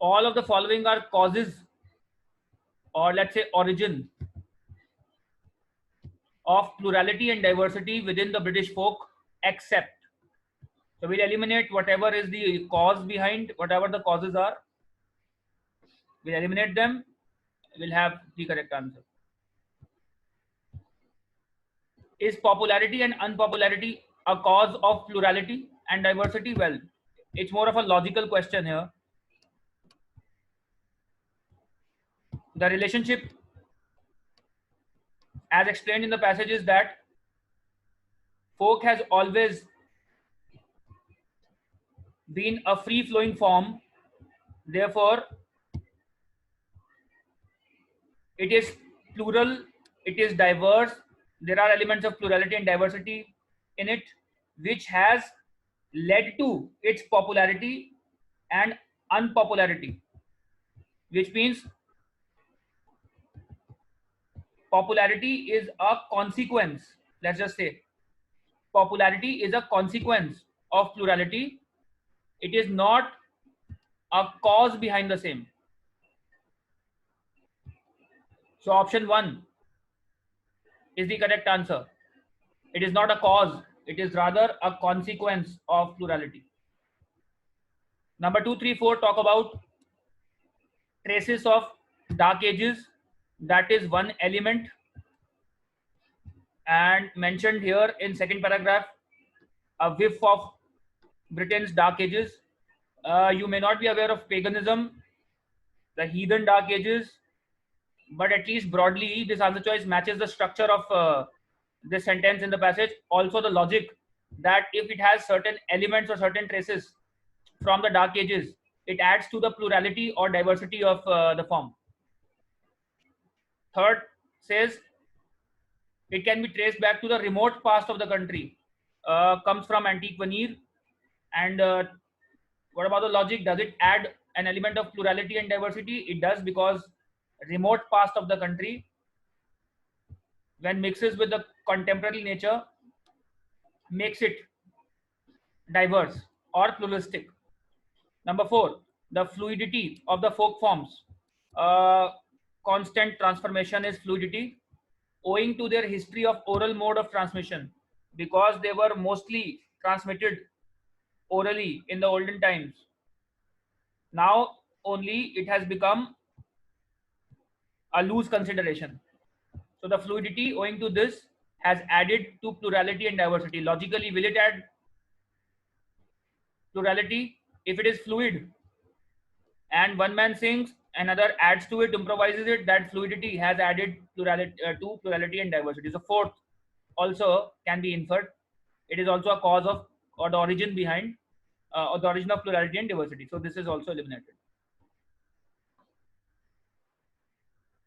all of the following are causes, or let's say origin, of plurality and diversity within the British folk, except. So we'll eliminate whatever is the cause behind, whatever the causes are. We'll eliminate them. We'll have the correct answer. Is popularity and unpopularity a cause of plurality and diversity? Well, it's more of a logical question here. The relationship, as explained in the passage, is that folk has always been a free flowing form. Therefore, it is plural, it is diverse. There are elements of plurality and diversity in it, which has led to its popularity and unpopularity, which means popularity is a consequence. Let's just say popularity is a consequence of plurality. It is not a cause behind the same. So option 1 is the correct answer. It is not a cause, it is rather a consequence of plurality. Number 2, 3, 4 talk about traces of dark ages. That is one element, and mentioned here in second paragraph, a whiff of Britain's dark ages. You may not be aware of paganism, the heathen dark ages, but at least broadly this answer choice matches the structure of this sentence in the passage. Also the logic that if it has certain elements or certain traces from the dark ages, it adds to the plurality or diversity of the form. Third says it can be traced back to the remote past of the country, comes from antique veneer. And what about the logic? Does it add an element of plurality and diversity? It does, because remote past of the country, when mixes with the contemporary nature, makes it diverse or pluralistic. Number 4, the fluidity of the folk forms. Constant transformation is fluidity, owing to their history of oral mode of transmission, because they were mostly transmitted orally in the olden times. Now only it has become a loose consideration. So the fluidity owing to this has added to plurality and diversity. Logically, will it add plurality? If it is fluid and one man sings, another adds to it, improvises it, that fluidity has added plurality to plurality and diversity. So fourth also can be inferred. It is also a cause of, or the origin behind, or the origin of plurality and diversity. So this is also eliminated.